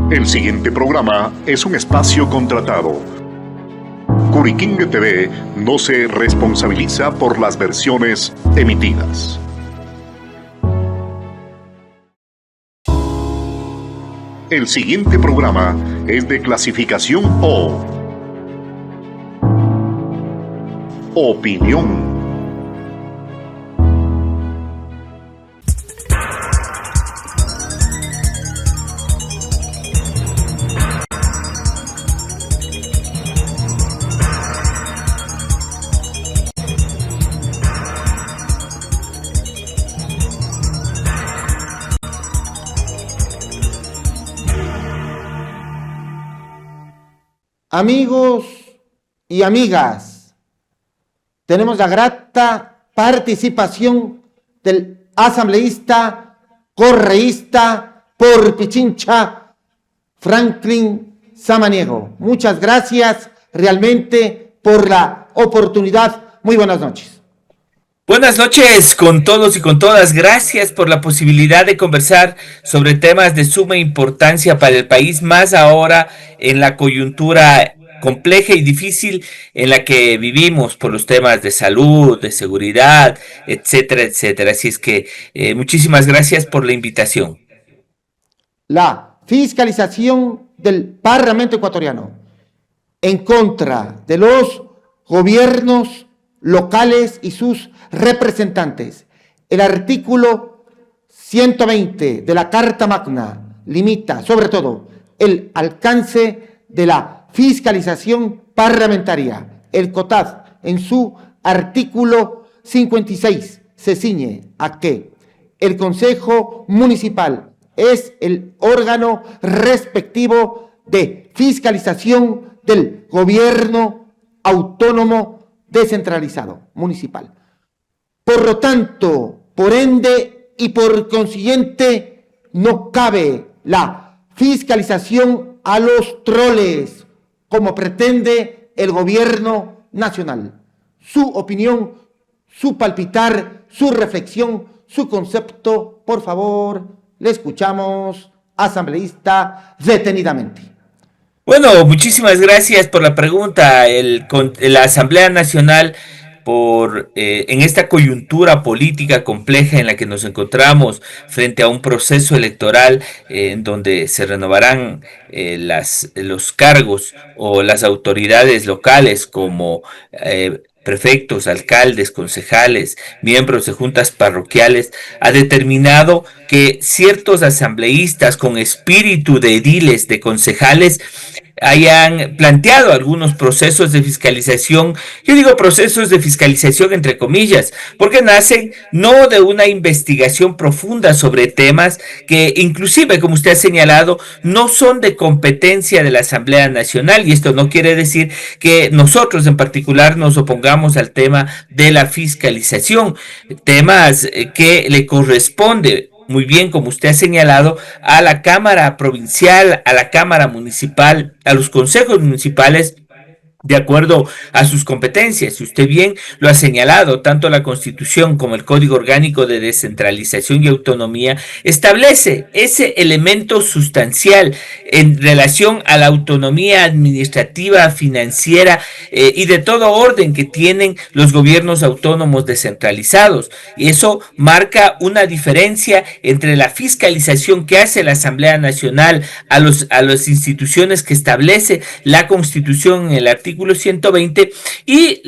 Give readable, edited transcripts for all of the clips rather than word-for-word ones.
El siguiente programa es un espacio contratado. Curiquingue TV no se responsabiliza por las versiones emitidas. El siguiente programa es de clasificación O. Opinión. Amigos y amigas, tenemos la grata participación del asambleísta, correísta por Pichincha, Franklin Samaniego. Muchas gracias realmente por la oportunidad. Muy buenas noches. Buenas noches con todos y con todas. Gracias por la posibilidad de conversar sobre temas de suma importancia para el país, más ahora en la coyuntura compleja y difícil en la que vivimos por los temas de salud, de seguridad, etcétera, etcétera. Así es que muchísimas gracias por la invitación. La fiscalización del Parlamento ecuatoriano en contra de los gobiernos locales y sus representantes. El artículo 120 de la Carta Magna limita sobre todo el alcance de la fiscalización parlamentaria. El COTAD en su artículo 56 se ciñe a que el Consejo Municipal es el órgano respectivo de fiscalización del gobierno autónomo descentralizado municipal. Por lo tanto, por ende y por consiguiente, no cabe la fiscalización a los troles, como pretende el gobierno nacional. Su opinión, su palpitar, su reflexión, su concepto, por favor, le escuchamos, asambleísta, detenidamente. Bueno, muchísimas gracias por la pregunta. La Asamblea Nacional, en esta coyuntura política compleja en la que nos encontramos frente a un proceso electoral en donde se renovarán los cargos o las autoridades locales como prefectos, alcaldes, concejales, miembros de juntas parroquiales, ha determinado que ciertos asambleístas con espíritu de ediles, de concejales, hayan planteado algunos procesos de fiscalización. Yo digo procesos de fiscalización entre comillas, porque nacen no de una investigación profunda sobre temas que inclusive, como usted ha señalado, no son de competencia de la Asamblea Nacional, y esto no quiere decir que nosotros en particular nos opongamos al tema de la fiscalización, temas que le corresponde, muy bien, como usted ha señalado, a la Cámara Provincial, a la Cámara Municipal, a los consejos municipales, de acuerdo a sus competencias. Y usted bien lo ha señalado, tanto la Constitución como el Código Orgánico de Descentralización y Autonomía establece ese elemento sustancial en relación a la autonomía administrativa, financiera y de todo orden que tienen los gobiernos autónomos descentralizados. Y eso marca una diferencia entre la fiscalización que hace la Asamblea Nacional a las instituciones que establece la Constitución en el artículo 120 y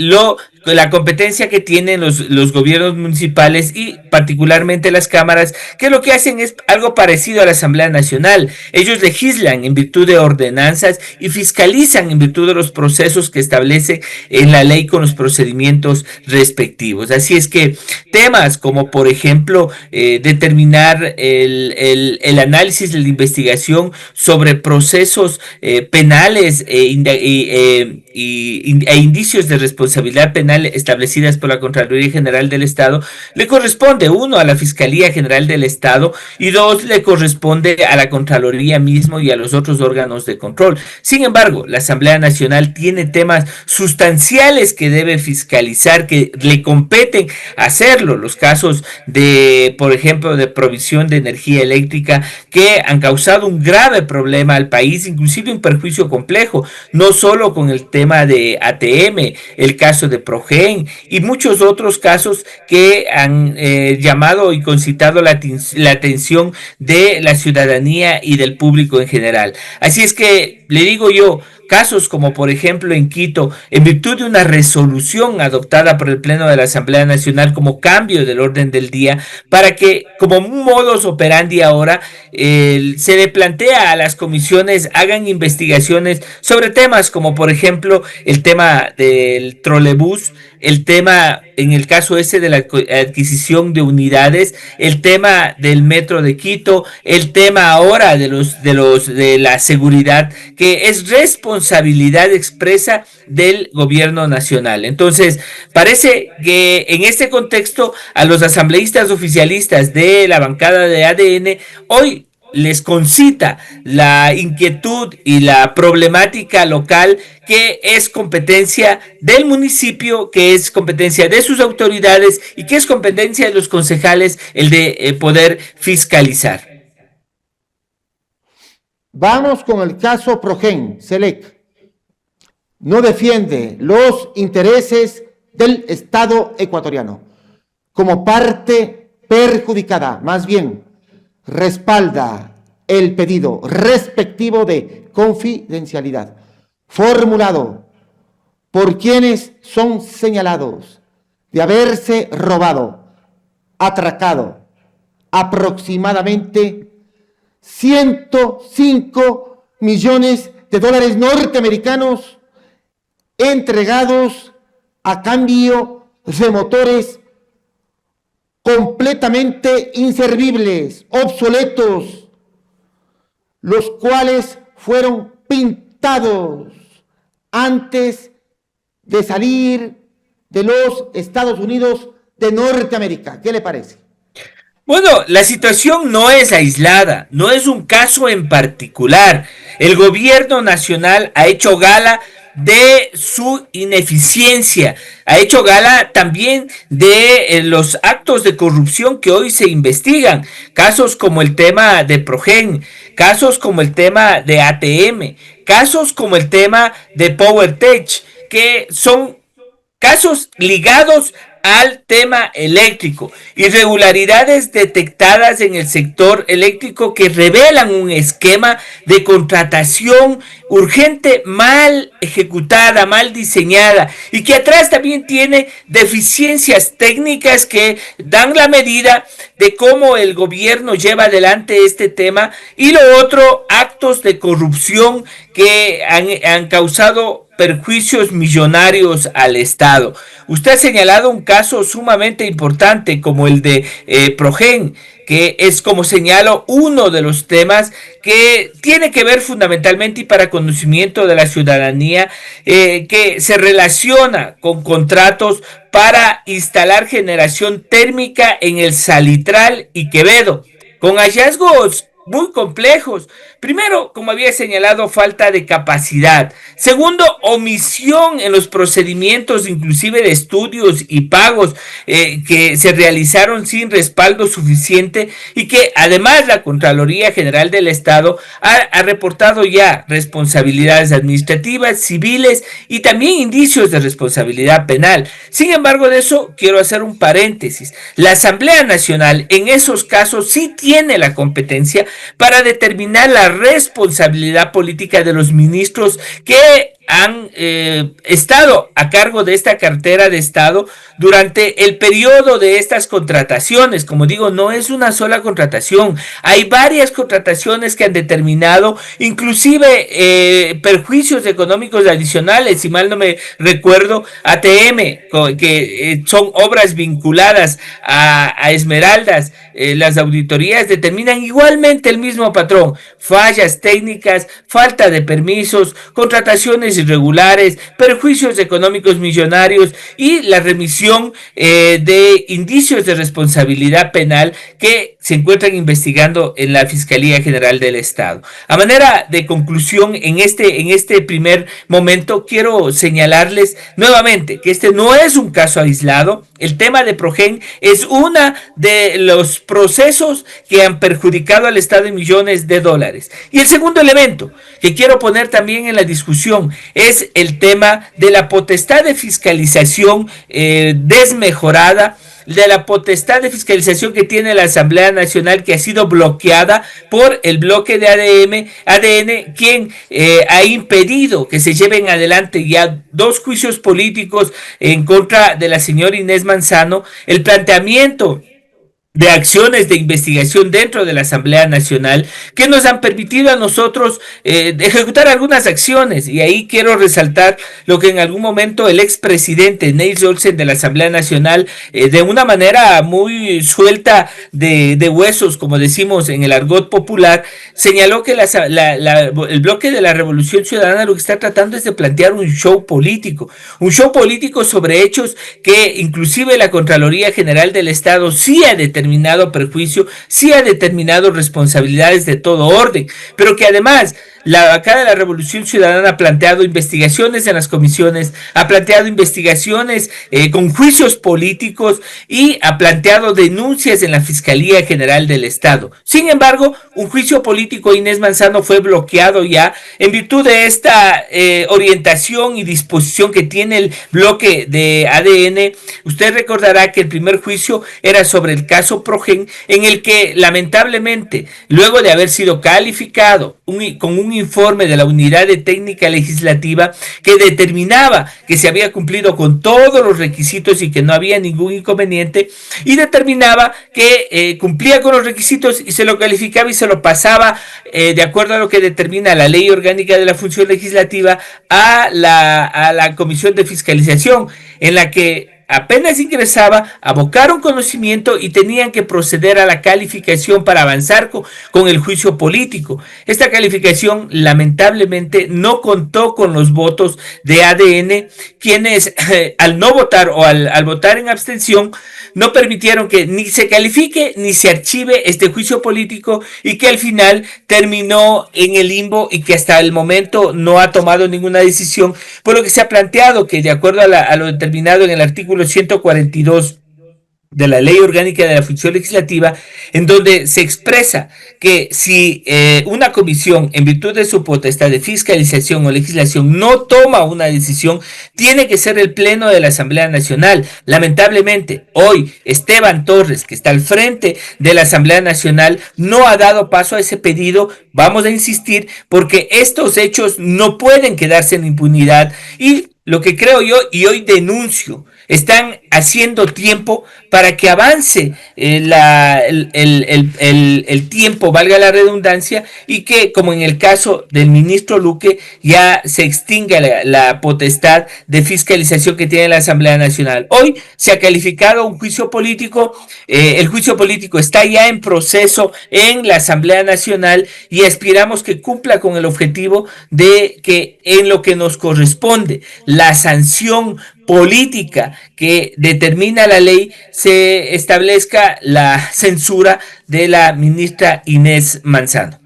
la competencia que tienen los gobiernos municipales y particularmente las cámaras, que lo que hacen es algo parecido a la Asamblea Nacional. Ellos legislan en virtud de ordenanzas y fiscalizan en virtud de los procesos que establece en la ley con los procedimientos respectivos. Así es que temas como, por ejemplo, determinar el análisis de la investigación sobre procesos penales e indicios de responsabilidad penal Nacional establecidas por la Contraloría General del Estado, le corresponde, uno, a la Fiscalía General del Estado y dos, le corresponde a la Contraloría mismo y a los otros órganos de control. Sin embargo, la Asamblea Nacional tiene temas sustanciales que debe fiscalizar, que le competen hacerlo. Los casos de, por ejemplo, de provisión de energía eléctrica que han causado un grave problema al país, inclusive un perjuicio complejo, no solo con el tema de ATM, el caso de Progen y muchos otros casos que han llamado y concitado la atención de la ciudadanía y del público en general. Así es que le digo yo, casos como por ejemplo en Quito, en virtud de una resolución adoptada por el Pleno de la Asamblea Nacional como cambio del orden del día, para que como un modus operandi ahora se le plantea a las comisiones hagan investigaciones sobre temas como por ejemplo el tema del trolebús, el tema en el caso ese de la adquisición de unidades, el tema del metro de Quito, el tema ahora de la seguridad, que es responsabilidad expresa del gobierno nacional. Entonces, parece que en este contexto a los asambleístas oficialistas de la bancada de ADN hoy les concita la inquietud y la problemática local que es competencia del municipio, que es competencia de sus autoridades y que es competencia de los concejales el de poder fiscalizar. Vamos con el caso Progen, Selec. No defiende los intereses del Estado ecuatoriano como parte perjudicada, más bien respalda el pedido respectivo de confidencialidad formulado por quienes son señalados de haberse robado, atracado aproximadamente 105 millones de dólares norteamericanos entregados a cambio de motores completamente inservibles, obsoletos, los cuales fueron pintados antes de salir de los Estados Unidos de Norteamérica. ¿Qué le parece? Bueno, la situación no es aislada, no es un caso en particular. El gobierno nacional ha hecho gala de su ineficiencia, ha hecho gala también de los actos de corrupción que hoy se investigan, casos como el tema de Progen, casos como el tema de ATM, casos como el tema de PowerTech, que son casos ligados al tema eléctrico, irregularidades detectadas en el sector eléctrico que revelan un esquema de contratación urgente mal ejecutada, mal diseñada y que atrás también tiene deficiencias técnicas que dan la medida de cómo el gobierno lleva adelante este tema y lo otro, actos de corrupción que han causado perjuicios millonarios al Estado. Usted ha señalado un caso sumamente importante como el de Progen, que es, como señalo, uno de los temas que tiene que ver fundamentalmente y para conocimiento de la ciudadanía, que se relaciona con contratos para instalar generación térmica en el Salitral y Quevedo, con hallazgos muy complejos. Primero, como había señalado, falta de capacidad. Segundo, omisión en los procedimientos, inclusive de estudios y pagos que se realizaron sin respaldo suficiente y que además la Contraloría General del Estado ha reportado ya responsabilidades administrativas, civiles y también indicios de responsabilidad penal. Sin embargo, de eso quiero hacer un paréntesis. La Asamblea Nacional en esos casos sí tiene la competencia para determinar la responsabilidad política de los ministros que han estado a cargo de esta cartera de Estado durante el periodo de estas contrataciones. Como digo, no es una sola contratación, hay varias contrataciones que han determinado inclusive perjuicios económicos adicionales. Si mal no me recuerdo, ATM, que son obras vinculadas a Esmeraldas, las auditorías determinan igualmente el mismo patrón: fallas técnicas, falta de permisos, contrataciones irregulares, perjuicios económicos millonarios y la remisión de indicios de responsabilidad penal que se encuentran investigando en la Fiscalía General del Estado. A manera de conclusión, en este primer momento quiero señalarles nuevamente que este no es un caso aislado. El tema de Progen es uno de los procesos que han perjudicado al Estado en millones de dólares. Y el segundo elemento que quiero poner también en la discusión es el tema de la potestad de fiscalización desmejorada, de la potestad de fiscalización que tiene la Asamblea Nacional, que ha sido bloqueada por el bloque de ADN, quien ha impedido que se lleven adelante ya 2 juicios políticos en contra de la señora Inés Manzano, el planteamiento de acciones de investigación dentro de la Asamblea Nacional que nos han permitido a nosotros ejecutar algunas acciones, y ahí quiero resaltar lo que en algún momento el expresidente Nils Olsen de la Asamblea Nacional de una manera muy suelta de huesos, como decimos en el argot popular, señaló que el bloque de la Revolución Ciudadana lo que está tratando es de plantear un show político sobre hechos que inclusive la Contraloría General del Estado sí ha determinado perjuicio, sí ha determinado responsabilidades de todo orden, pero que además la bancada de la Revolución Ciudadana ha planteado investigaciones en las comisiones, ha planteado investigaciones con juicios políticos y ha planteado denuncias en la Fiscalía General del Estado. Sin embargo, un juicio político Inés Manzano fue bloqueado ya en virtud de esta orientación y disposición que tiene el bloque de ADN. Usted recordará que el primer juicio era sobre el caso Progen, en el que lamentablemente, luego de haber sido calificado con un informe de la Unidad de Técnica Legislativa que determinaba que se había cumplido con todos los requisitos y que no había ningún inconveniente, y determinaba que cumplía con los requisitos y se lo calificaba y se lo pasaba de acuerdo a lo que determina la Ley Orgánica de la Función Legislativa a la Comisión de Fiscalización, en la que apenas ingresaba, abocaron conocimiento y tenían que proceder a la calificación para avanzar con el juicio político. Esta calificación lamentablemente no contó con los votos de ADN, quienes al no votar o al votar en abstención no permitieron que ni se califique ni se archive este juicio político, y que al final terminó en el limbo y que hasta el momento no ha tomado ninguna decisión, por lo que se ha planteado que de acuerdo a lo determinado en el artículo 142 de la Ley Orgánica de la Función Legislativa, en donde se expresa que si una comisión, en virtud de su potestad de fiscalización o legislación, no toma una decisión, tiene que ser el Pleno de la Asamblea Nacional. Lamentablemente, hoy Esteban Torres, que está al frente de la Asamblea Nacional, no ha dado paso a ese pedido. Vamos a insistir porque estos hechos no pueden quedarse en impunidad, y lo que creo yo, y hoy denuncio, están haciendo tiempo para que avance el tiempo, valga la redundancia, y que, como en el caso del ministro Luque, ya se extinga la potestad de fiscalización que tiene la Asamblea Nacional. Hoy se ha calificado un juicio político, el juicio político está ya en proceso en la Asamblea Nacional, y aspiramos que cumpla con el objetivo de que en lo que nos corresponde, la sanción política que determina la ley, se establezca la censura de la ministra Inés Manzano.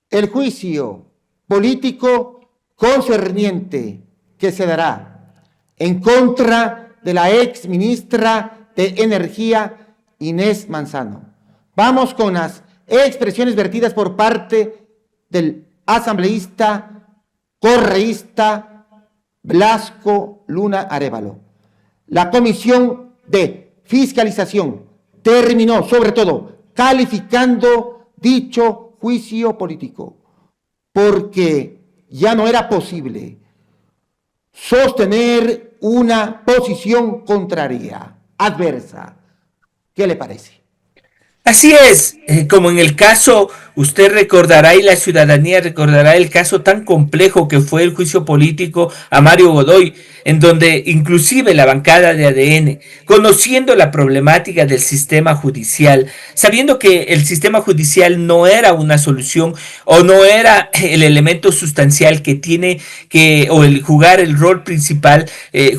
El juicio político concerniente que se dará en contra de la ex ministra de Energía Inés Manzano. Vamos con las expresiones vertidas por parte del asambleísta correísta Blasco Luna Arévalo. La Comisión de Fiscalización terminó, sobre todo, calificando dicho juicio político, porque ya no era posible sostener una posición contraria, adversa. ¿Qué le parece? Así es, como en el caso usted recordará y la ciudadanía recordará el caso tan complejo que fue el juicio político a Mario Godoy, en donde inclusive la bancada de ADN, conociendo la problemática del sistema judicial, sabiendo que el sistema judicial no era una solución o no era el elemento sustancial que tiene que, o el jugar el rol principal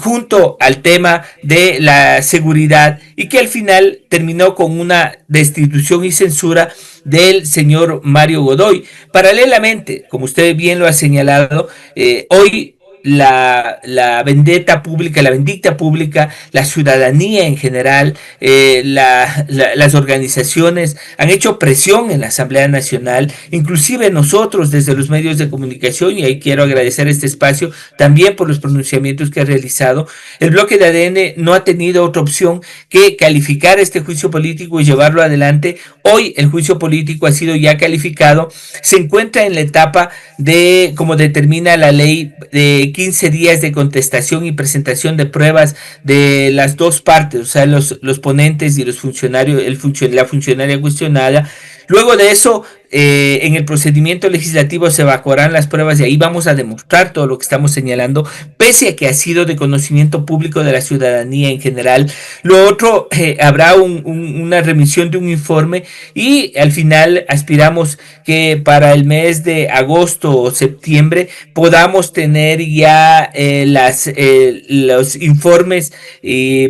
junto al tema de la seguridad, y que al final terminó con una destitución y censura del señor Mario Godoy. Paralelamente, como usted bien lo ha señalado, hoy la vendetta pública, la vindicta pública, la ciudadanía en general, las organizaciones han hecho presión en la Asamblea Nacional, inclusive nosotros desde los medios de comunicación, y ahí quiero agradecer este espacio también por los pronunciamientos que ha realizado. El bloque de ADN no ha tenido otra opción que calificar este juicio político y llevarlo adelante. Hoy el juicio político ha sido ya calificado, se encuentra en la etapa de, como determina la ley, de 15 días de contestación y presentación de pruebas de las dos partes, o sea, los ponentes y los funcionarios, la funcionaria cuestionada. Luego de eso, en el procedimiento legislativo se evacuarán las pruebas y ahí vamos a demostrar todo lo que estamos señalando, pese a que ha sido de conocimiento público de la ciudadanía en general. Lo otro, habrá una remisión de un informe y al final aspiramos que para el mes de agosto o septiembre podamos tener ya los informes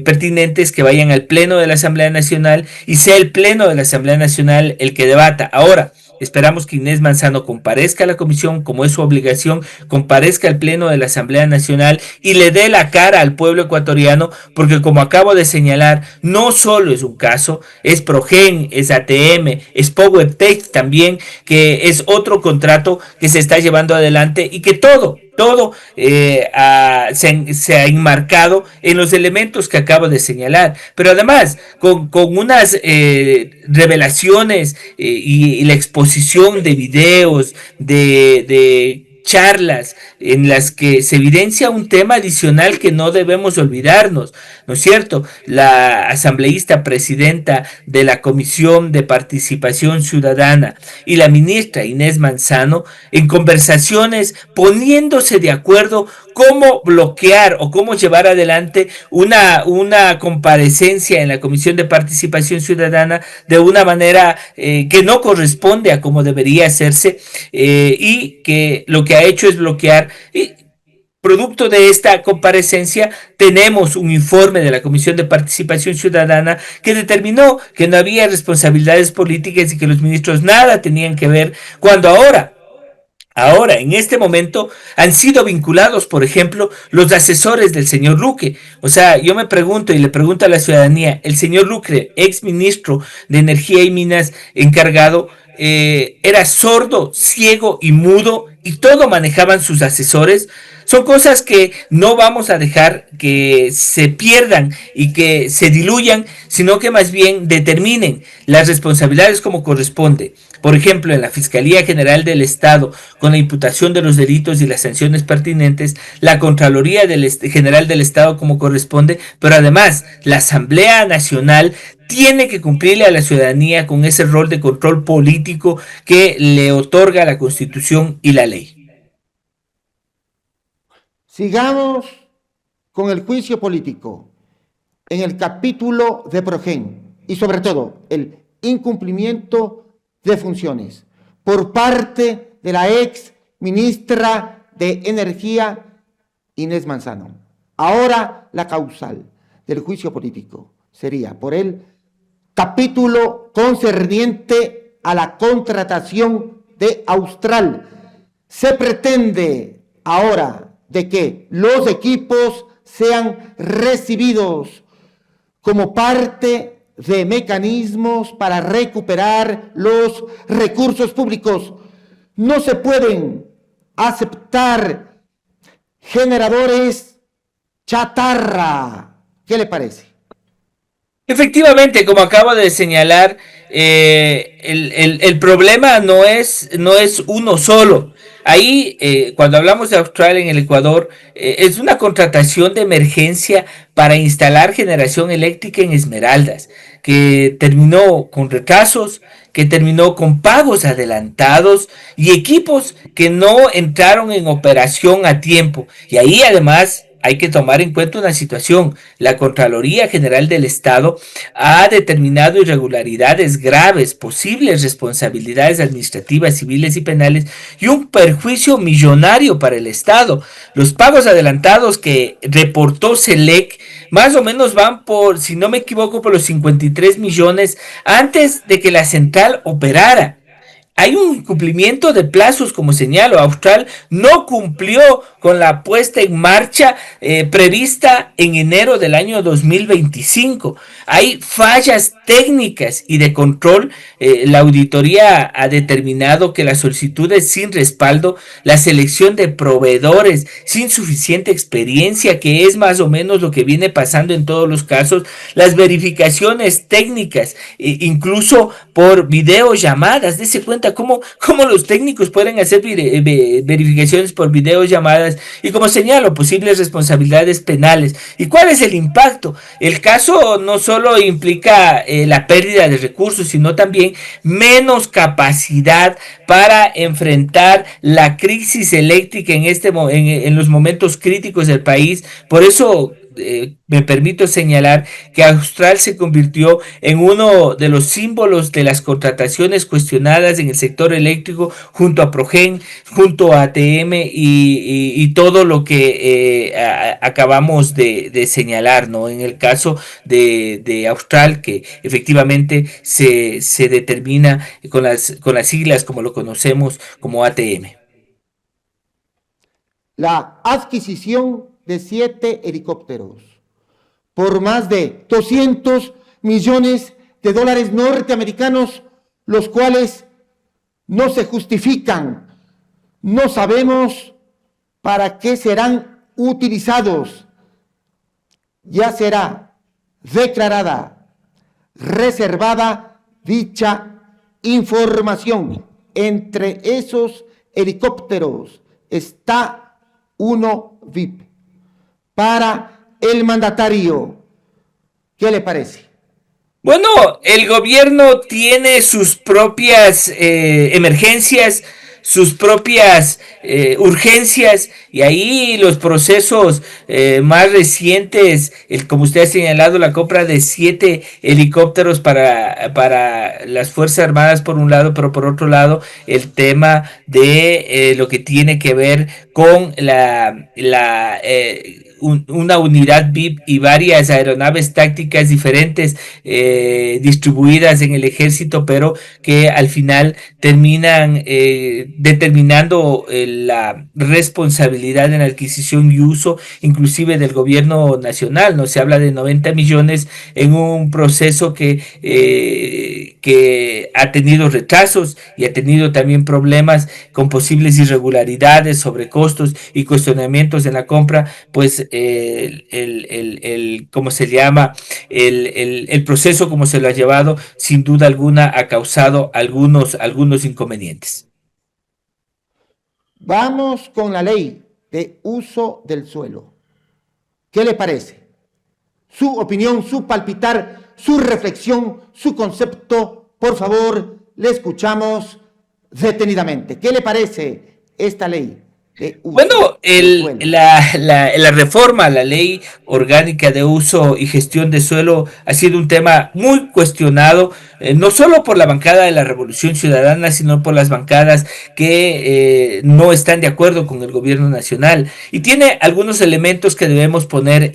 pertinentes que vayan al Pleno de la Asamblea Nacional y sea el Pleno de la Asamblea Nacional el que debata. Ahora, esperamos que Inés Manzano comparezca a la comisión, como es su obligación, comparezca al Pleno de la Asamblea Nacional y le dé la cara al pueblo ecuatoriano, porque como acabo de señalar, no solo es un caso, es Progen, es ATM, es PowerTech también, que es otro contrato que se está llevando adelante y que todo se ha enmarcado en los elementos que acabo de señalar, pero además con unas revelaciones y la exposición de videos, de charlas en las que se evidencia un tema adicional que no debemos olvidarnos, ¿no es cierto? La asambleísta presidenta de la Comisión de Participación Ciudadana y la ministra Inés Manzano, en conversaciones poniéndose de acuerdo cómo bloquear o cómo llevar adelante una comparecencia en la Comisión de Participación Ciudadana de una manera que no corresponde a cómo debería hacerse, y que lo que ha hecho es bloquear. Y producto de esta comparecencia tenemos un informe de la Comisión de Participación Ciudadana que determinó que no había responsabilidades políticas y que los ministros nada tenían que ver, cuando ahora, en este momento, han sido vinculados, por ejemplo, los asesores del señor Luque. O sea, yo me pregunto y le pregunto a la ciudadanía, el señor Luque, ex ministro de Energía y Minas encargado, era sordo, ciego y mudo y todo manejaban sus asesores. Son cosas que no vamos a dejar que se pierdan y que se diluyan, sino que más bien determinen las responsabilidades como corresponde. Por ejemplo, en la Fiscalía General del Estado, con la imputación de los delitos y las sanciones pertinentes, la Contraloría General del Estado como corresponde, pero además la Asamblea Nacional tiene que cumplirle a la ciudadanía con ese rol de control político que le otorga la Constitución y la ley. Sigamos con el juicio político en el capítulo de Progen y sobre todo el incumplimiento de funciones por parte de la ex ministra de Energía Inés Manzano. Ahora la causal del juicio político sería por el capítulo concerniente a la contratación de Austral. Se pretende ahora de que los equipos sean recibidos como parte de mecanismos para recuperar los recursos públicos. No se pueden aceptar generadores chatarra. ¿Qué le parece? Efectivamente, como acabo de señalar, el problema no es uno solo. Ahí, cuando hablamos de Austral en el Ecuador, es una contratación de emergencia para instalar generación eléctrica en Esmeraldas, que terminó con retrasos, que terminó con pagos adelantados y equipos que no entraron en operación a tiempo. Y ahí además hay que tomar en cuenta una situación. La Contraloría General del Estado ha determinado irregularidades graves, posibles responsabilidades administrativas, civiles y penales y un perjuicio millonario para el Estado. Los pagos adelantados que reportó SELEC más o menos van por, si no me equivoco, por los 53 millones antes de que la central operara. Hay un incumplimiento de plazos, como señalo. Austral no cumplió con la puesta en marcha prevista en enero del año 2025. Hay fallas técnicas y de control. La auditoría ha determinado que las solicitudes sin respaldo, la selección de proveedores sin suficiente experiencia, que es más o menos lo que viene pasando en todos los casos, las verificaciones técnicas, incluso por videollamadas. Dese cuenta cómo los técnicos pueden hacer verificaciones por videollamadas y, como señalo, posibles responsabilidades penales. ¿Y cuál es el impacto? El caso no solo implica la pérdida de recursos, sino también menos capacidad para enfrentar la crisis eléctrica en los momentos críticos del país. Por eso me permito señalar que Austral se convirtió en uno de los símbolos de las contrataciones cuestionadas en el sector eléctrico, junto a Progen, junto a ATM y todo lo que acabamos de señalar, ¿no? En el caso de Austral, que efectivamente se determina con las siglas como lo conocemos como ATM. La adquisición de 7 helicópteros por más de 200 millones de dólares norteamericanos, los cuales no se justifican. No sabemos para qué serán utilizados. Ya será declarada reservada dicha información. Entre esos helicópteros está uno VIP. Para el mandatario, ¿qué le parece? Bueno, el gobierno tiene sus propias emergencias, sus propias urgencias, y ahí los procesos más recientes, como usted ha señalado, la compra de 7 helicópteros para las Fuerzas Armadas por un lado, pero por otro lado el tema de lo que tiene que ver con una unidad VIP y varias aeronaves tácticas diferentes distribuidas en el ejército, pero que al final terminan determinando la responsabilidad en la adquisición y uso, inclusive del gobierno nacional. No se habla de 90 millones en un proceso que ha tenido retrasos y ha tenido también problemas con posibles irregularidades, sobrecostos y cuestionamientos en la compra. Pues ¿cómo se llama? El proceso como se lo ha llevado, sin duda alguna, ha causado algunos inconvenientes. Vamos con la ley de uso del suelo. ¿Qué le parece? Su opinión, su palpitar, su reflexión, su concepto, por favor, le escuchamos detenidamente. ¿Qué le parece esta ley? Bueno, la reforma a la ley orgánica de uso y gestión de suelo ha sido un tema muy cuestionado, no solo por la bancada de la Revolución Ciudadana, sino por las bancadas que no están de acuerdo con el gobierno nacional, y tiene algunos elementos que debemos poner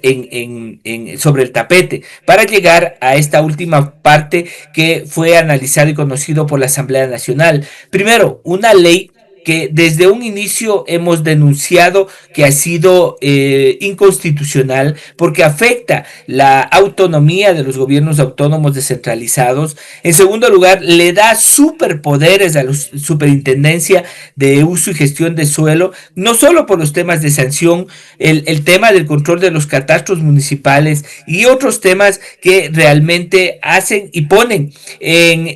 sobre el tapete para llegar a esta última parte que fue analizado y conocido por la Asamblea Nacional. Primero, una ley que desde un inicio hemos denunciado que ha sido inconstitucional porque afecta la autonomía de los gobiernos autónomos descentralizados. En segundo lugar, le da superpoderes a la Superintendencia de Uso y Gestión de Suelo, no solo por los temas de sanción, el tema del control de los catastros municipales y otros temas que realmente hacen y ponen en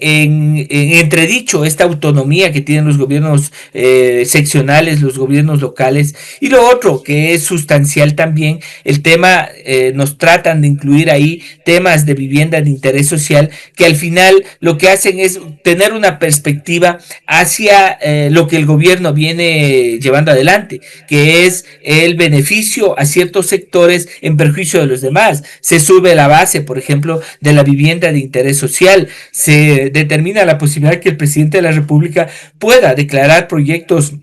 entredicho esta autonomía que tienen los gobiernos seccionales, los gobiernos locales. Y lo otro que es sustancial también, el tema, nos tratan de incluir ahí temas de vivienda de interés social, que al final lo que hacen es tener una perspectiva hacia lo que el gobierno viene llevando adelante, que es el beneficio a ciertos sectores en perjuicio de los demás. Se sube la base, por ejemplo, de la vivienda de interés social, se determina la posibilidad que el presidente de la República pueda declarar proyectos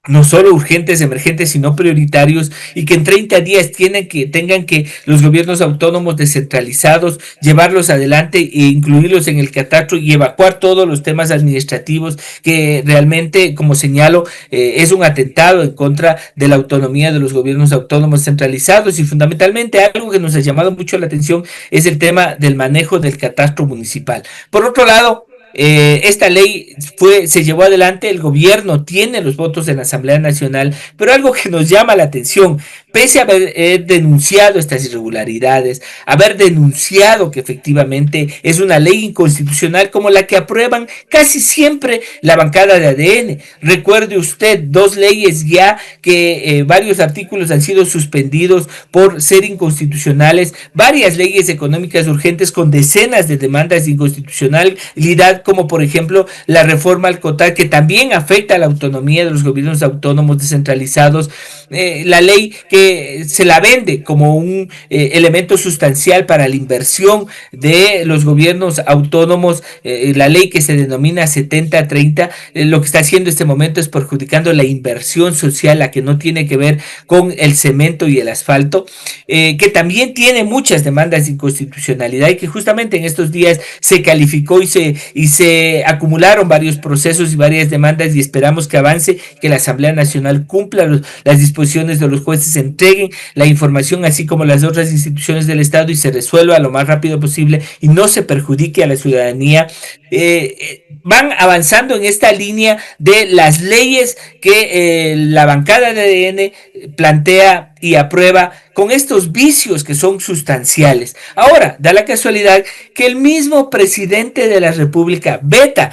no solo urgentes, emergentes, sino prioritarios, y que en 30 días tengan que los gobiernos autónomos descentralizados llevarlos adelante e incluirlos en el catastro y evacuar todos los temas administrativos que realmente, como señalo, es un atentado en contra de la autonomía de los gobiernos autónomos centralizados. Y fundamentalmente algo que nos ha llamado mucho la atención es el tema del manejo del catastro municipal. Por otro lado, esta ley se llevó adelante, el gobierno tiene los votos en la Asamblea Nacional, pero algo que nos llama la atención, pese a haber denunciado estas irregularidades, haber denunciado que efectivamente es una ley inconstitucional como la que aprueban casi siempre la bancada de ADN. Recuerde usted 2 leyes ya que varios artículos han sido suspendidos por ser inconstitucionales, varias leyes económicas urgentes con decenas de demandas de inconstitucionalidad, como por ejemplo la reforma al COTAD, que también afecta a la autonomía de los gobiernos autónomos descentralizados, la ley que se la vende como un elemento sustancial para la inversión de los gobiernos autónomos, la ley que se denomina 70-30, lo que está haciendo en este momento es perjudicando la inversión social, la que no tiene que ver con el cemento y el asfalto, que también tiene muchas demandas de inconstitucionalidad y que justamente en estos días se calificó y se acumularon varios procesos y varias demandas, y esperamos que avance, que la Asamblea Nacional cumpla las disposiciones de los jueces, entreguen la información así como las otras instituciones del Estado y se resuelva lo más rápido posible y no se perjudique a la ciudadanía. Van avanzando en esta línea de las leyes que la bancada de ADN plantea y aprueba con estos vicios que son sustanciales. Ahora, da la casualidad que el mismo presidente de la República veta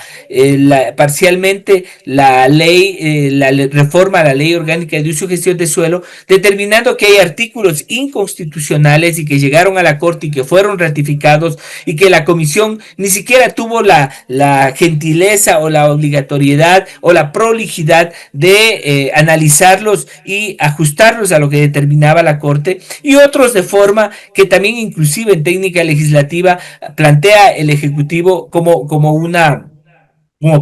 parcialmente la ley, reforma a la ley orgánica de uso y gestión de suelo, determinando que hay artículos inconstitucionales y que llegaron a la Corte y que fueron ratificados y que la Comisión ni siquiera tuvo la gentileza o la obligatoriedad o la prolijidad de analizarlos y ajustarlos a lo que determinaba la Corte, y otros de forma que también inclusive en técnica legislativa plantea el Ejecutivo como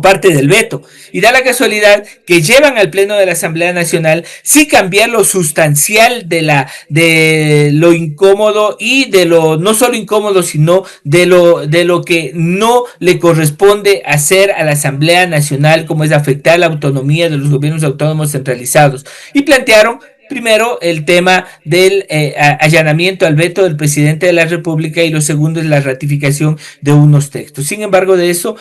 parte del veto, y da la casualidad que llevan al Pleno de la Asamblea Nacional sí cambiar lo sustancial de lo incómodo y de lo no solo incómodo, sino de lo que no le corresponde hacer a la Asamblea Nacional, como es afectar la autonomía de los gobiernos autónomos centralizados, y plantearon primero el tema del allanamiento al veto del presidente de la República, y lo segundo es la ratificación de unos textos. Sin embargo, de eso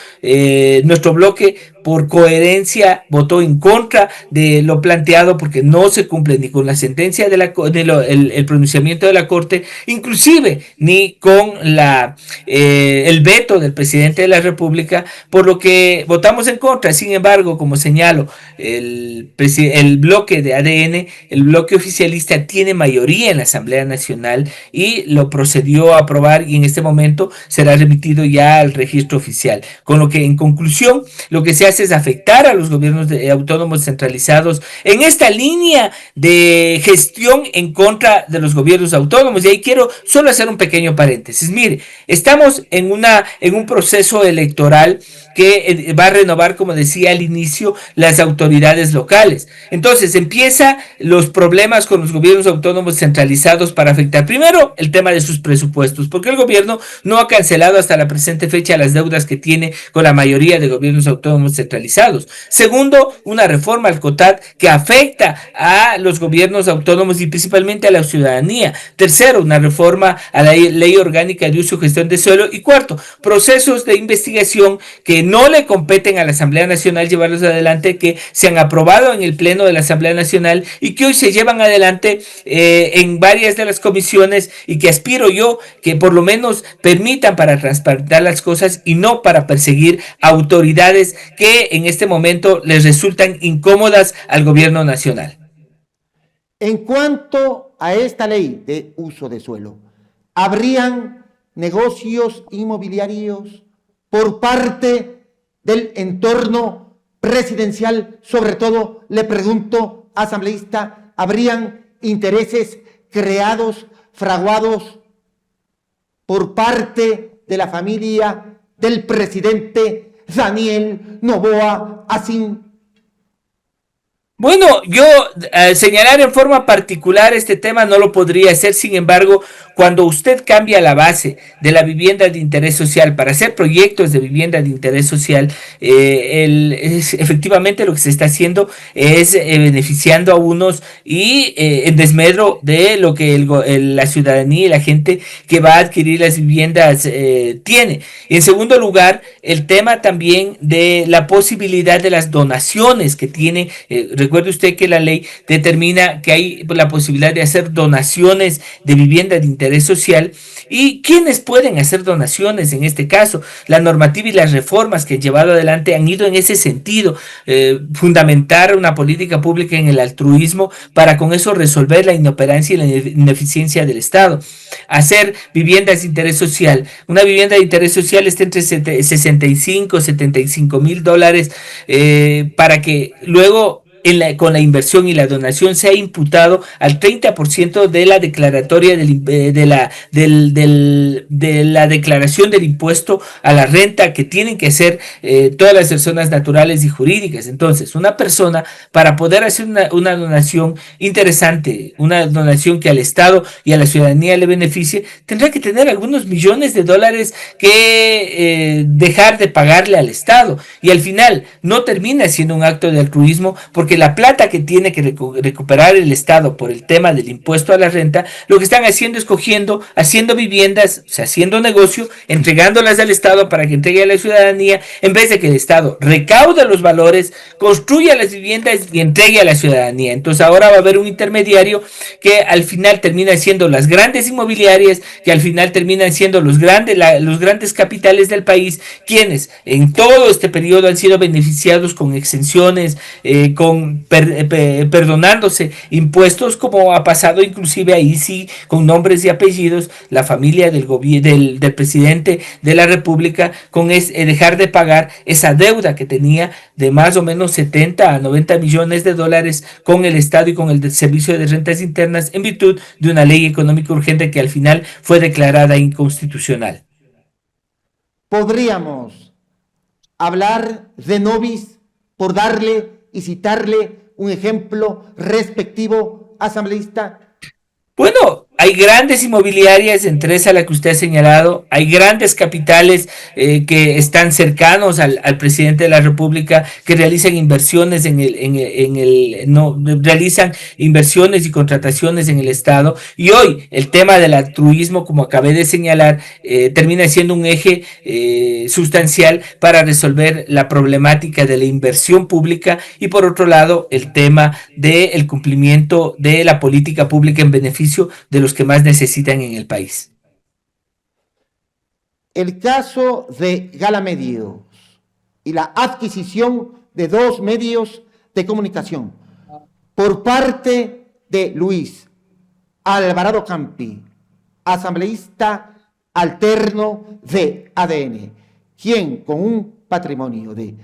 nuestro bloque, por coherencia, votó en contra de lo planteado, porque no se cumple ni con la sentencia el pronunciamiento de la Corte, inclusive ni con el veto del presidente de la República, por lo que votamos en contra. Sin embargo, como señalo, el bloque de ADN, el bloque oficialista, tiene mayoría en la Asamblea Nacional y lo procedió a aprobar, y en este momento será remitido ya al registro oficial. Con lo que, en conclusión, lo que se hace es afectar a los gobiernos autónomos centralizados en esta línea de gestión en contra de los gobiernos autónomos. Y ahí quiero solo hacer un pequeño paréntesis. Mire, estamos en un proceso electoral que va a renovar, como decía al inicio, las autoridades locales. Entonces empieza los problemas con los gobiernos autónomos centralizados para afectar primero el tema de sus presupuestos, porque el gobierno no ha cancelado hasta la presente fecha las deudas que tiene con la mayoría de gobiernos autónomos centralizados. Segundo, una reforma al COTAD que afecta a los gobiernos autónomos y principalmente a la ciudadanía. Tercero, una reforma a la ley orgánica de uso y gestión de suelo. Y cuarto, procesos de investigación que no le competen a la Asamblea Nacional llevarlos adelante, que se han aprobado en el Pleno de la Asamblea Nacional y que hoy se llevan adelante en varias de las comisiones, y que aspiro yo que por lo menos permitan para transparentar las cosas y no para perseguir autoridades que que en este momento les resultan incómodas al gobierno nacional. En cuanto a esta ley de uso de suelo, ¿habrían negocios inmobiliarios por parte del entorno presidencial? Sobre todo, le pregunto, asambleísta, ¿habrían intereses creados, fraguados por parte de la familia del presidente Daniel Noboa Asín? Bueno, yo señalar en forma particular este tema no lo podría hacer. Sin embargo, cuando usted cambia la base de la vivienda de interés social para hacer proyectos de vivienda de interés social, efectivamente lo que se está haciendo es beneficiando a unos y en desmedro de lo que la ciudadanía y la gente que va a adquirir las viviendas tiene. Y en segundo lugar, el tema también de la posibilidad de las donaciones que tiene. Recuerde usted que la ley determina que hay la posibilidad de hacer donaciones de vivienda de interés social. ¿Y quiénes pueden hacer donaciones en este caso? La normativa y las reformas que han llevado adelante han ido en ese sentido, fundamentar una política pública en el altruismo para con eso resolver la inoperancia y la ineficiencia del Estado. Hacer viviendas de interés social. Una vivienda de interés social está entre 65 $75 mil para que luego con la inversión y la donación se ha imputado al 30% de la declaratoria de la declaración del impuesto a la renta que tienen que hacer todas las personas naturales y jurídicas. Entonces, una persona para poder hacer una donación interesante, una donación que al Estado y a la ciudadanía le beneficie, tendrá que tener algunos millones de dólares que dejar de pagarle al Estado, y al final no termina siendo un acto de altruismo, porque la plata que tiene que recuperar el Estado por el tema del impuesto a la renta, lo que están haciendo es haciendo viviendas, o sea, haciendo negocio, entregándolas al Estado para que entregue a la ciudadanía, en vez de que el Estado recaude los valores, construya las viviendas y entregue a la ciudadanía. Entonces ahora va a haber un intermediario que al final termina siendo las grandes inmobiliarias, que al final terminan siendo los grandes capitales del país, quienes en todo este periodo han sido beneficiados con exenciones, perdonándose impuestos, como ha pasado inclusive ahí sí con nombres y apellidos la familia del presidente de la República, con dejar de pagar esa deuda que tenía de más o menos 70 a 90 millones de dólares con el Estado y con el Servicio de Rentas Internas, en virtud de una ley económica urgente que al final fue declarada inconstitucional. Podríamos hablar de Novis, por darle y citarle un ejemplo respectivo, asambleísta. Bueno, hay grandes inmobiliarias, entre esa la que usted ha señalado, hay grandes capitales que están cercanos al presidente de la República, que realizan inversiones realizan inversiones y contrataciones en el Estado, y hoy el tema del altruismo, como acabé de señalar, termina siendo un eje sustancial para resolver la problemática de la inversión pública, y por otro lado el tema del cumplimiento de la política pública en beneficio de los que más necesitan en el país. El caso de Gala Medios y la adquisición de 2 medios de comunicación por parte de Luis Alvarado Campi, asambleísta alterno de ADN, quien con un patrimonio de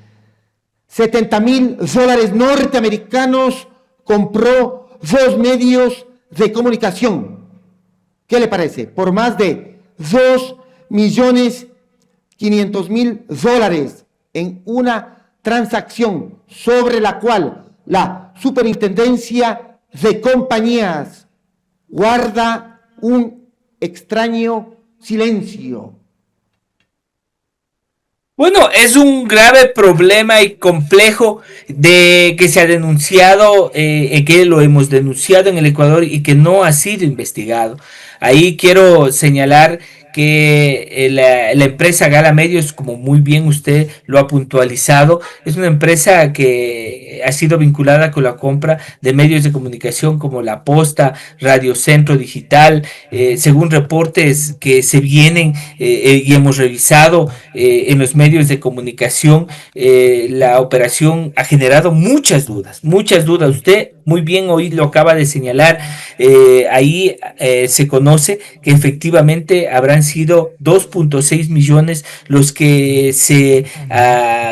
$70,000 norteamericanos compró 2 medios de comunicación. ¿Qué le parece? Por más de $2,500,000 en una transacción sobre la cual la Superintendencia de Compañías guarda un extraño silencio. Bueno, es un grave problema y complejo que se ha denunciado, que lo hemos denunciado en el Ecuador y que no ha sido investigado. Ahí quiero señalar que la empresa Gala Medios, como muy bien usted lo ha puntualizado, es una empresa que ha sido vinculada con la compra de medios de comunicación como La Posta, Radio Centro Digital, según reportes que se vienen y hemos revisado. en los medios de comunicación, la operación ha generado muchas dudas, muchas dudas. Usted muy bien hoy lo acaba de señalar. Ahí se conoce que efectivamente habrán sido 2.6 millones los que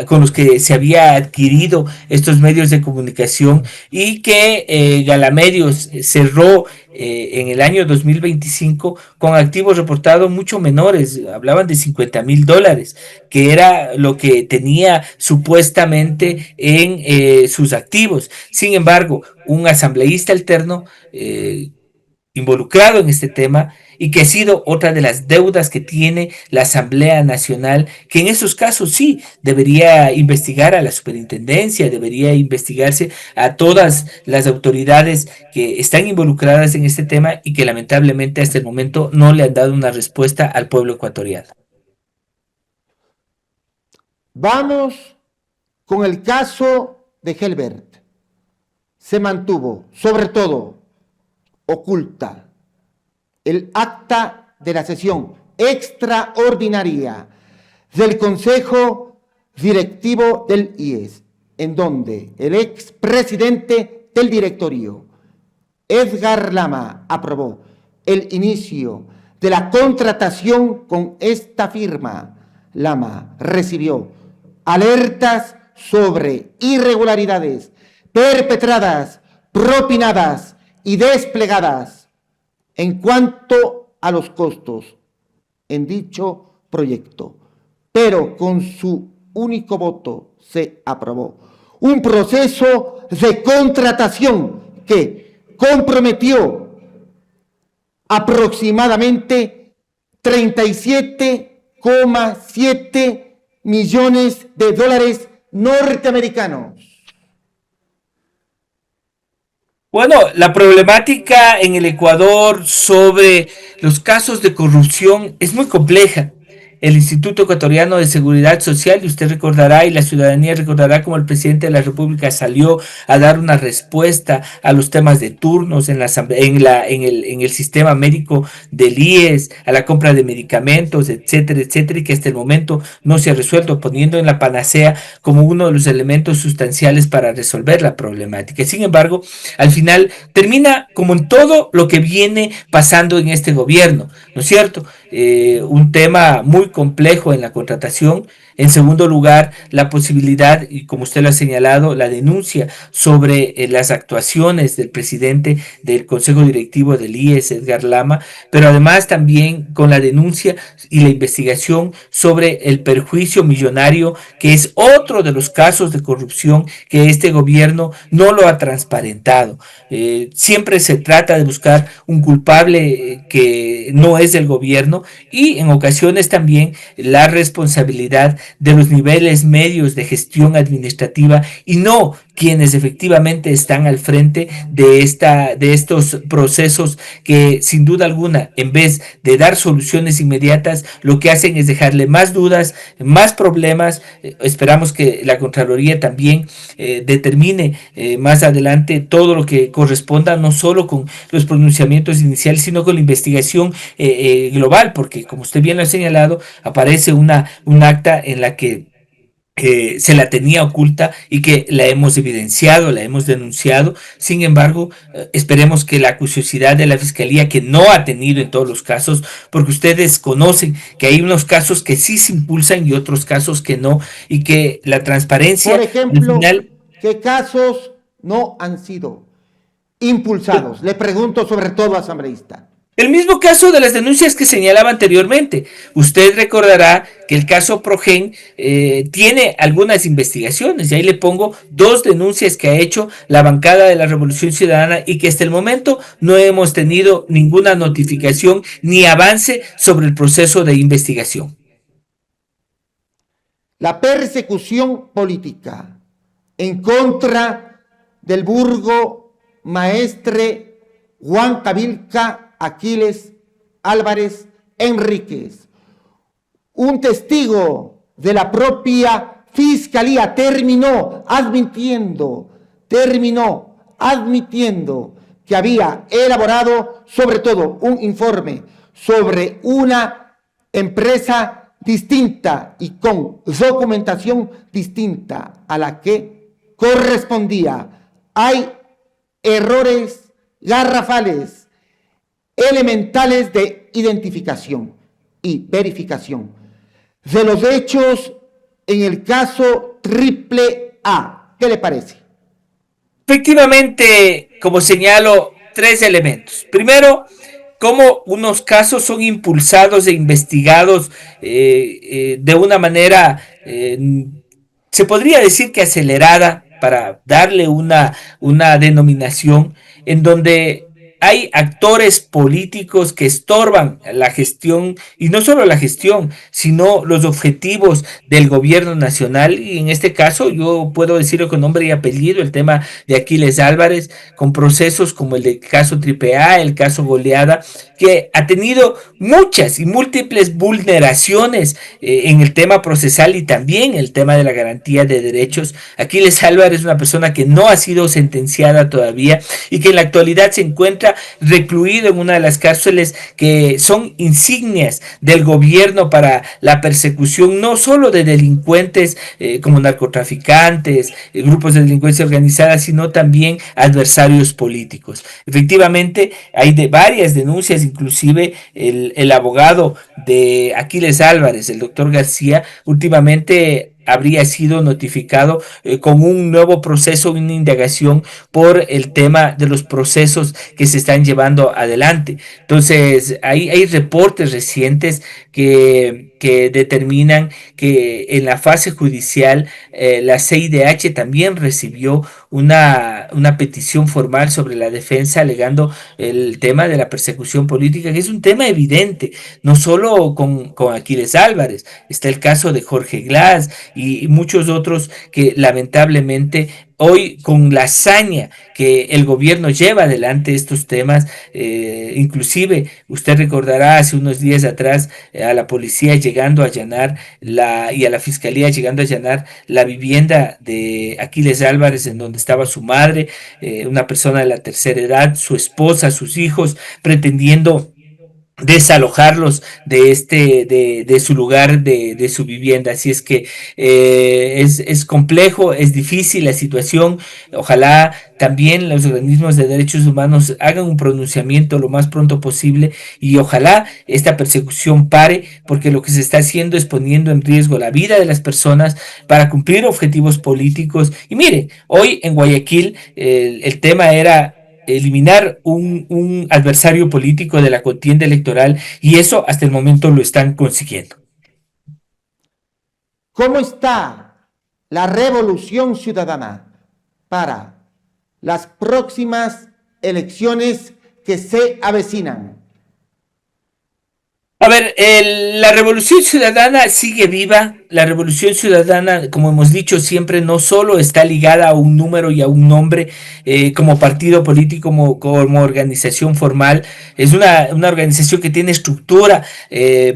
con los que se había adquirido estos medios de comunicación, y que Galamedios cerró en el año 2025 con activos reportados mucho menores, hablaban de $50,000, que era lo que tenía supuestamente en sus activos. Sin embargo, un asambleísta alterno involucrado en este tema, y que ha sido otra de las deudas que tiene la Asamblea Nacional, que en esos casos sí debería investigar a la superintendencia, debería investigarse a todas las autoridades que están involucradas en este tema y que lamentablemente hasta el momento no le han dado una respuesta al pueblo ecuatoriano. Vamos con el caso de Helbert. Se mantuvo, sobre todo, oculta el acta de la sesión extraordinaria del Consejo Directivo del IES, en donde el expresidente del directorio, Edgar Lama, aprobó el inicio de la contratación con esta firma. Lama recibió alertas sobre irregularidades perpetradas, propinadas y desplegadas en cuanto a los costos en dicho proyecto, pero con su único voto se aprobó un proceso de contratación que comprometió aproximadamente 37,7 millones de dólares norteamericanos. Bueno, la problemática en el Ecuador sobre los casos de corrupción es muy compleja. El Instituto Ecuatoriano de Seguridad Social, y usted recordará y la ciudadanía recordará cómo el presidente de la República salió a dar una respuesta a los temas de turnos en el sistema médico del IES, a la compra de medicamentos, etcétera, etcétera, y que hasta el momento no se ha resuelto, poniendo en la panacea como uno de los elementos sustanciales para resolver la problemática. Sin embargo, al final termina como en todo lo que viene pasando en este gobierno, ¿no es cierto? Un tema muy complejo en la contratación. En segundo lugar, la posibilidad, y como usted lo ha señalado, la denuncia sobre las actuaciones del presidente del Consejo Directivo del IES, Edgar Lama, pero además también con la denuncia y la investigación sobre el perjuicio millonario, que es otro de los casos de corrupción que este gobierno no lo ha transparentado. Siempre se trata de buscar un culpable que no es del gobierno, y en ocasiones también la responsabilidad de los niveles medios de gestión administrativa, y no quienes efectivamente están al frente de estos procesos que sin duda alguna, en vez de dar soluciones inmediatas, lo que hacen es dejarle más dudas, más problemas. Esperamos que la Contraloría también determine más adelante todo lo que corresponda, no solo con los pronunciamientos iniciales, sino con la investigación global, porque como usted bien lo ha señalado, aparece un acta en la que se la tenía oculta y que la hemos evidenciado, la hemos denunciado. Sin embargo, esperemos que la acuciosidad de la Fiscalía, que no ha tenido en todos los casos, porque ustedes conocen que hay unos casos que sí se impulsan y otros casos que no, y que la transparencia... Por ejemplo, ¿qué casos no han sido impulsados? Le pregunto sobre todo, asambleísta. El mismo caso de las denuncias que señalaba anteriormente. Usted recordará que el caso Progen tiene algunas investigaciones, y ahí le pongo 2 denuncias que ha hecho la bancada de la Revolución Ciudadana, y que hasta el momento no hemos tenido ninguna notificación ni avance sobre el proceso de investigación. La persecución política en contra del burgomaestre Juan Cabilca Aquiles Álvarez Enríquez. Un testigo de la propia Fiscalía terminó admitiendo que había elaborado sobre todo un informe sobre una empresa distinta y con documentación distinta a la que correspondía. Hay errores garrafales, elementales de identificación y verificación de los hechos en el caso Triple A. ¿Qué le parece? Efectivamente, como señalo, tres elementos. Primero, cómo unos casos son impulsados e investigados de una manera, se podría decir que acelerada, para darle una denominación, en donde hay actores políticos que estorban la gestión, y no solo la gestión, sino los objetivos del gobierno nacional. Y en este caso yo puedo decirlo con nombre y apellido, el tema de Aquiles Álvarez, con procesos como el del caso Triple A, el caso Goleada, que ha tenido muchas y múltiples vulneraciones en el tema procesal y también el tema de la garantía de derechos. Aquiles Álvarez es una persona que no ha sido sentenciada todavía y que en la actualidad se encuentra recluido en una de las cárceles que son insignias del gobierno para la persecución no solo de delincuentes como narcotraficantes, grupos de delincuencia organizada, sino también adversarios políticos. Efectivamente, hay varias denuncias, inclusive el abogado de Aquiles Álvarez, el doctor García, últimamente habría sido notificado con un nuevo proceso, una indagación por el tema de los procesos que se están llevando adelante. Entonces, hay reportes recientes que determinan que en la fase judicial la CIDH también recibió una petición formal sobre la defensa alegando el tema de la persecución política, que es un tema evidente, no solo con Aquiles Álvarez, está el caso de Jorge Glass y muchos otros que lamentablemente hoy, con la hazaña que el gobierno lleva adelante estos temas, inclusive usted recordará hace unos días atrás a la policía llegando a allanar y a la fiscalía llegando a allanar la vivienda de Aquiles Álvarez, en donde estaba su madre, una persona de la tercera edad, su esposa, sus hijos, pretendiendo desalojarlos de su lugar, de su vivienda. Así es que es complejo, es difícil la situación. Ojalá también los organismos de derechos humanos hagan un pronunciamiento lo más pronto posible y ojalá esta persecución pare, porque lo que se está haciendo es poniendo en riesgo la vida de las personas para cumplir objetivos políticos. Y mire, hoy en Guayaquil el tema era eliminar un adversario político de la contienda electoral, y eso hasta el momento lo están consiguiendo. ¿Cómo está la revolución ciudadana para las próximas elecciones que se avecinan? A ver, la revolución ciudadana sigue viva. La revolución ciudadana, como hemos dicho siempre, no solo está ligada a un número y a un nombre como partido político, como organización formal. Es una organización que tiene estructura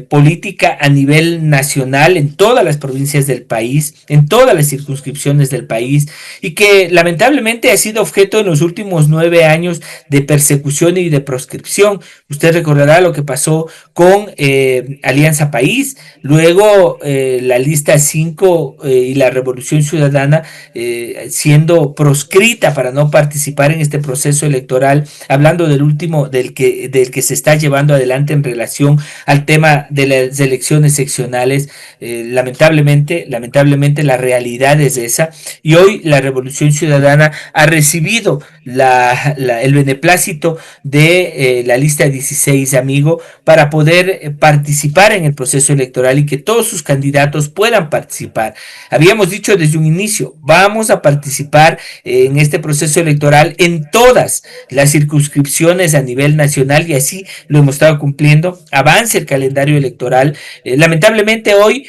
política a nivel nacional en todas las provincias del país, en todas las circunscripciones del país, y que lamentablemente ha sido objeto en los últimos 9 años de persecución y de proscripción. Usted recordará lo que pasó con Alianza País, luego la lista 5 y la Revolución Ciudadana siendo proscrita para no participar en este proceso electoral, hablando del último, del que se está llevando adelante en relación al tema de las elecciones seccionales. Lamentablemente la realidad es esa, y hoy la Revolución Ciudadana ha recibido el beneplácito de la lista 16, amigo, para poder participar en el proceso electoral y que todos sus candidatos puedan participar. Habíamos dicho desde un inicio, vamos a participar en este proceso electoral en todas las circunscripciones a nivel nacional, y así lo hemos estado cumpliendo. Avance el calendario electoral. Lamentablemente hoy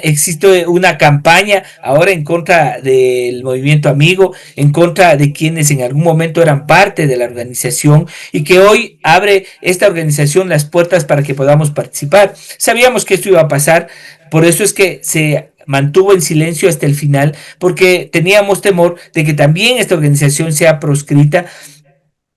existe una campaña ahora en contra del movimiento amigo, en contra de quienes en algún momento eran parte de la organización, y que hoy abre esta organización las puertas para que podamos participar. Sabíamos que esto iba a pasar, por eso es que se mantuvo en silencio hasta el final, porque teníamos temor de que también esta organización sea proscrita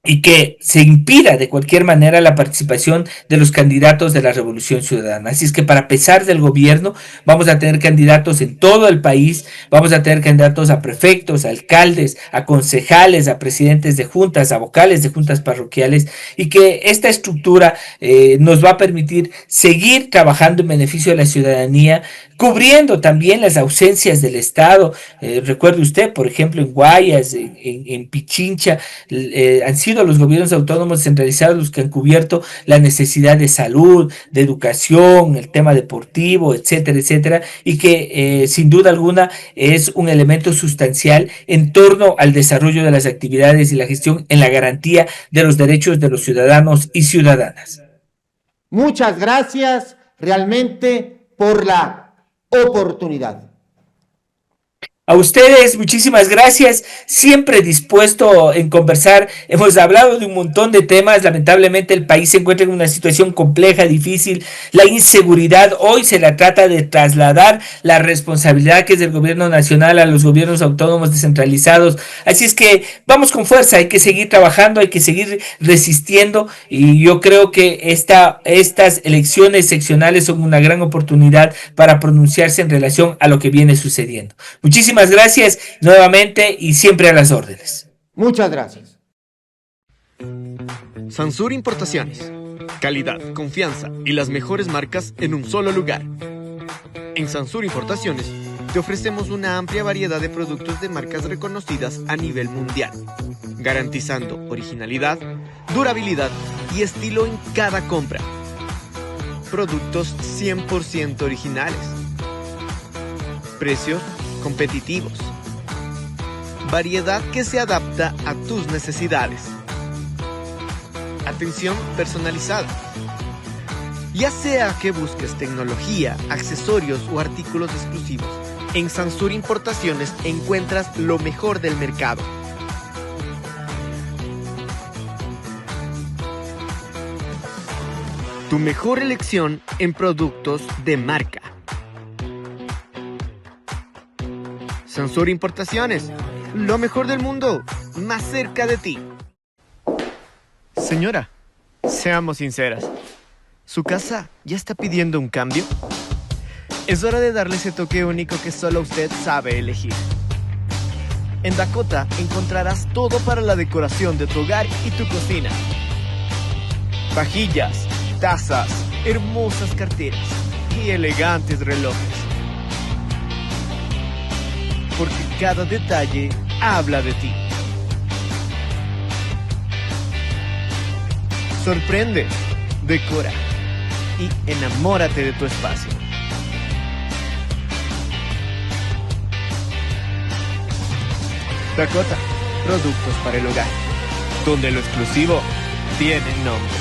y que se impida de cualquier manera la participación de los candidatos de la Revolución Ciudadana. Así es que para pesar del gobierno vamos a tener candidatos en todo el país, vamos a tener candidatos a prefectos, a alcaldes, a concejales, a presidentes de juntas, a vocales de juntas parroquiales, y que esta estructura nos va a permitir seguir trabajando en beneficio de la ciudadanía, cubriendo también las ausencias del Estado. Recuerde usted, por ejemplo, en Guayas, en Pichincha, han sido los gobiernos autónomos centralizados los que han cubierto la necesidad de salud, de educación, el tema deportivo, etcétera, etcétera, y que sin duda alguna es un elemento sustancial en torno al desarrollo de las actividades y la gestión en la garantía de los derechos de los ciudadanos y ciudadanas. Muchas gracias realmente por la oportunidad. A ustedes, muchísimas gracias, siempre dispuesto en conversar. Hemos hablado de un montón de temas, lamentablemente el país se encuentra en una situación compleja, difícil. La inseguridad hoy se la trata de trasladar la responsabilidad que es del gobierno nacional a los gobiernos autónomos descentralizados. Así es que vamos con fuerza, hay que seguir trabajando, hay que seguir resistiendo, y yo creo que estas elecciones seccionales son una gran oportunidad para pronunciarse en relación a lo que viene sucediendo. Muchísimas gracias nuevamente y siempre a las órdenes. Muchas gracias. Sansur Importaciones. Calidad, confianza y las mejores marcas en un solo lugar. En Sansur Importaciones te ofrecemos una amplia variedad de productos de marcas reconocidas a nivel mundial, garantizando originalidad, durabilidad y estilo en cada compra. Productos 100% originales. Precios competitivos. Variedad que se adapta a tus necesidades. Atención personalizada. Ya sea que busques tecnología, accesorios o artículos exclusivos, en Sansur Importaciones encuentras lo mejor del mercado. Tu mejor elección en productos de marca. Sansur Importaciones, lo mejor del mundo, más cerca de ti. Señora, seamos sinceras. ¿Su casa ya está pidiendo un cambio? Es hora de darle ese toque único que solo usted sabe elegir. En Dakota encontrarás todo para la decoración de tu hogar y tu cocina. Vajillas, tazas, hermosas carteras y elegantes relojes. Porque cada detalle habla de ti. Sorprende, decora y enamórate de tu espacio. Dakota, productos para el hogar, donde lo exclusivo tiene nombre.